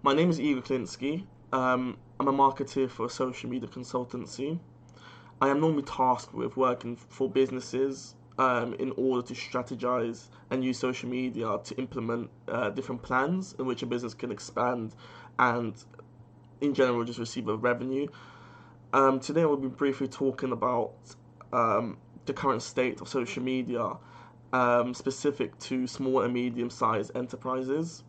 My name is Igor Klinsky. I'm a marketer for a social media consultancy. I am normally tasked with working for businesses in order to strategize and use social media to implement different plans in which a business can expand and, in general, just receive a revenue. Today, we'll be briefly talking about the current state of social media, specific to small and medium sized enterprises.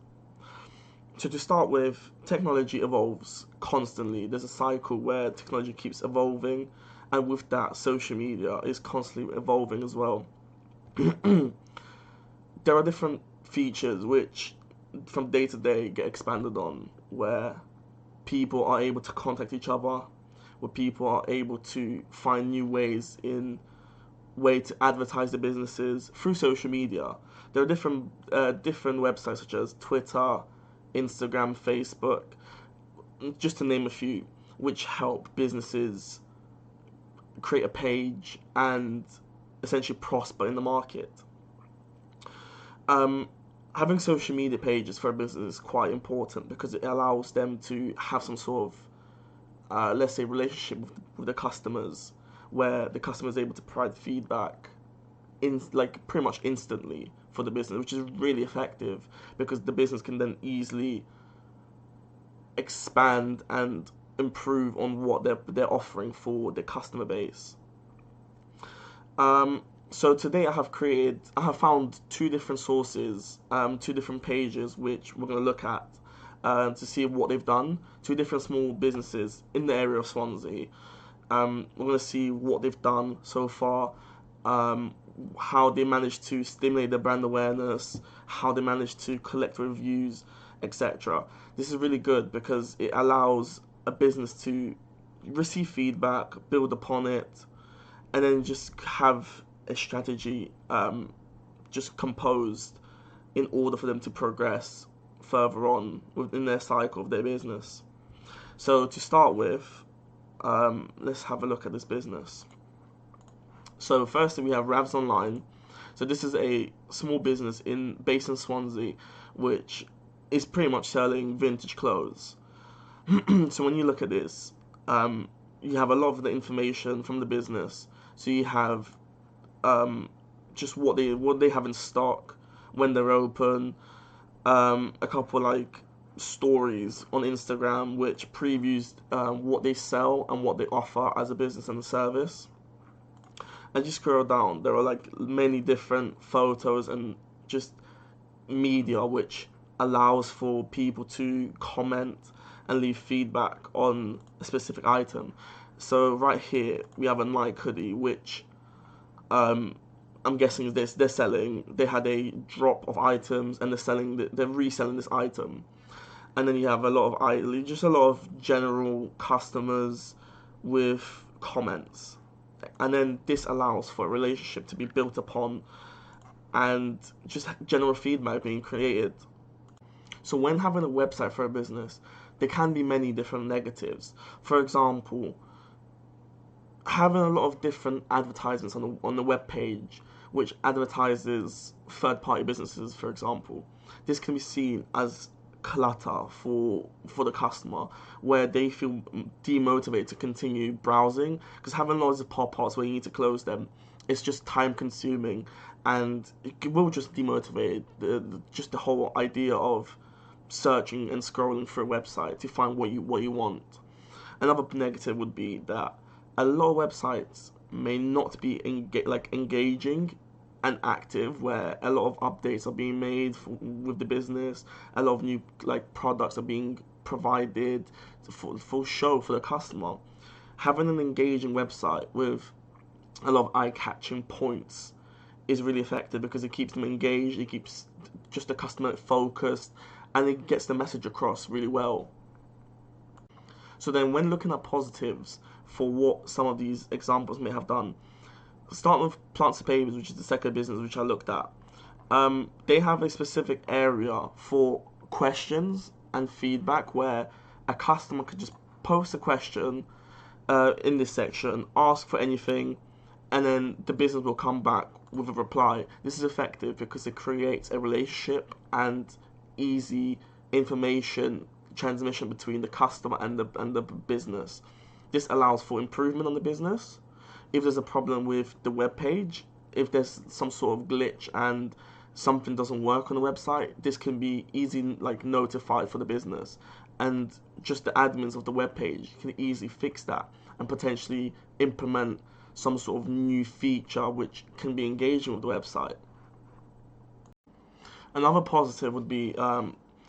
So to start with, technology evolves constantly. There's a cycle where technology keeps evolving, and with that, social media is constantly evolving as well. There are different features which, from day to day, get expanded on, where people are able to contact each other, where people are able to find new ways in way to advertise their businesses through social media. There are different websites such as Twitter, Instagram, Facebook, just to name a few, which help businesses create a page and essentially prosper in the market. Um, Having social media pages for a business is quite important because it allows them to have some sort of, let's say, relationship with the customers, where the customer is able to provide feedback in like pretty much instantly for the business, which is really effective because the business can then easily expand and improve on what they're offering for the customer base. So today I have found two different sources, two different pages which we're going to look at to see what they've done. Two different small businesses in the area of Swansea. We're going to see what they've done so far, um, how they managed to stimulate their brand awareness, how they managed to collect reviews, etc. This is really good because it allows a business to receive feedback, build upon it, and then just have a strategy just composed in order for them to progress further on within their cycle of their business. So to start with, let's have a look at this business. So firstly, we have Ravs Online. So this is a small business based in Swansea, which is pretty much selling vintage clothes. So when you look at this, you have a lot of the information from the business. So you have just what they have in stock, when they're open, a couple like stories on Instagram which previews what they sell and what they offer as a business and a service. As you scroll down, there are like many different photos and just media which allows for people to comment and leave feedback on a specific item. So right here we have a Nike hoodie which um, I'm guessing they're selling. They had a drop of items and they're reselling this item. And then you have just a lot of general customers with comments. And then this allows for a relationship to be built upon and just general feedback being created. So when having a website for a business, there can be many different negatives. For example, having a lot of different advertisements on the web page, which advertises third party businesses, for example, this can be seen as clutter for the customer, where they feel demotivated to continue browsing because having loads of pop-ups where you need to close them, it's just time consuming and it will just demotivate just the whole idea of searching and scrolling through a website to find what you want. Another negative would be that a lot of websites may not be engaging and active, where a lot of updates are being made with the business, a lot of new like products are being provided for show for the customer. Having an engaging website with a lot of eye-catching points is really effective because it keeps them engaged, it keeps just the customer focused, and it gets the message across really well. So then, when looking at positives for what some of these examples may have done, start with Plants and Papers, which is the second business which I looked at. They have a specific area for questions and feedback where a customer could just post a question in this section, ask for anything, and then the business will come back with a reply. This is effective because it creates a relationship and easy information transmission between the customer and the business. This allows for improvement on the business. If there's a problem with the web page, if there's some sort of glitch and something doesn't work on the website, this can be easily notified for the business, and just the admins of the web page can easily fix that and potentially implement some sort of new feature which can be engaging with the website. Another positive would be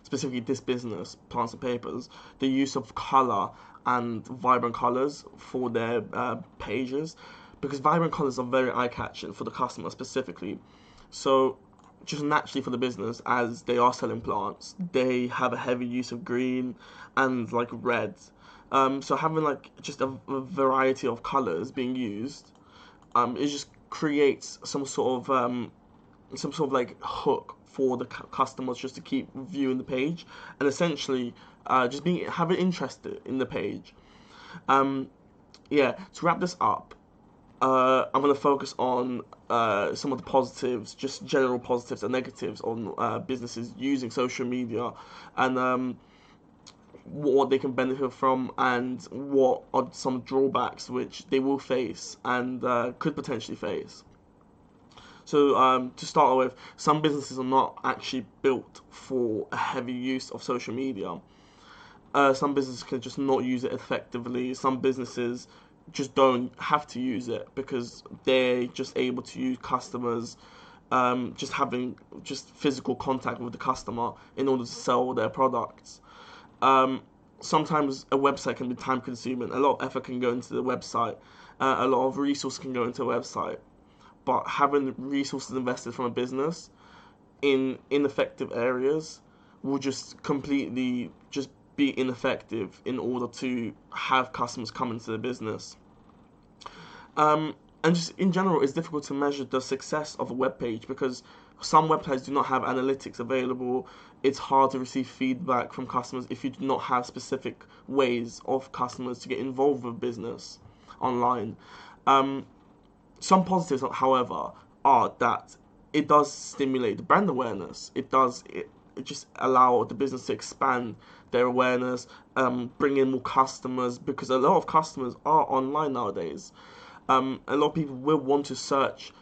specifically this business, Plants and Papers, the use of color and vibrant colors for their pages, because vibrant colors are very eye-catching for the customer specifically. So just naturally for the business, as they are selling plants, they have a heavy use of green and red. So having just a variety of colors being used, it just creates some sort of hook for the customers just to keep viewing the page, and essentially just having interest in the page. Yeah, to wrap this up, I'm going to focus on some of the positives, just general positives and negatives on businesses using social media, and what they can benefit from, and what are some drawbacks which they will face and could potentially face. So to start with, some businesses are not actually built for a heavy use of social media. Some businesses can just not use it effectively. Some businesses just don't have to use it because they're just able to use customers, just having just physical contact with the customer in order to sell their products. Sometimes a website can be time consuming. A lot of effort can go into the website. A lot of resources can go into a website. But having resources invested from a business in ineffective areas will just completely just be ineffective in order to have customers come into the business. And just in general, it's difficult to measure the success of a web page because some websites do not have analytics available. It's hard to receive feedback from customers if you do not have specific ways of customers to get involved with business online. Some positives, however, are that it does stimulate the brand awareness. It just allow the business to expand their awareness, bring in more customers, because a lot of customers are online nowadays. A lot of people will want to search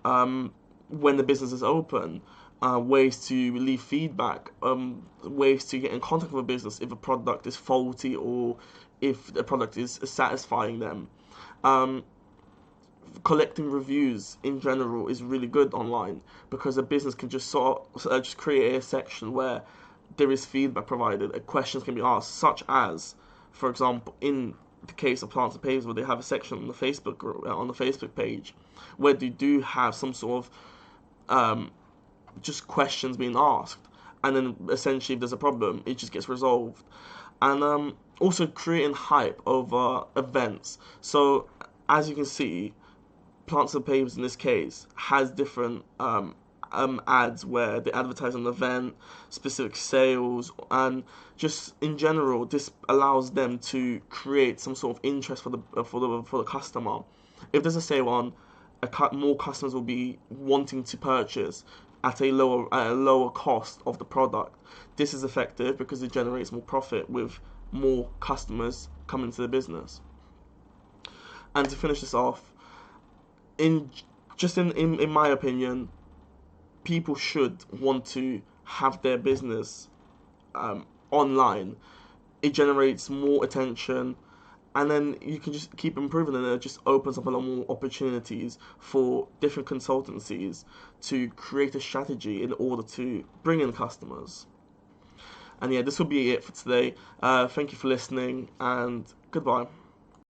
when the business is open, ways to leave feedback, ways to get in contact with a business if a product is faulty or if the product is satisfying them. Collecting reviews in general is really good online because a business can just just create a section where there is feedback provided, and questions can be asked, such as, for example, in the case of Plants and Papers, where they have a section on the Facebook group, on the Facebook page, where they do have some sort of just questions being asked, and then essentially if there's a problem, it just gets resolved. And also creating hype over events. So as you can see, Plants and Papers in this case has different ads where they advertise an event, specific sales, and just in general, this allows them to create some sort of interest for the customer. If there's a sale on, more customers will be wanting to purchase at a lower cost of the product. This is effective because it generates more profit with more customers coming to the business. And to finish this off, in my opinion, people should want to have their business online. It generates more attention, and then you can just keep improving, and it just opens up a lot more opportunities for different consultancies to create a strategy in order to bring in customers. And yeah, this will be it for today. Thank you for listening, and goodbye.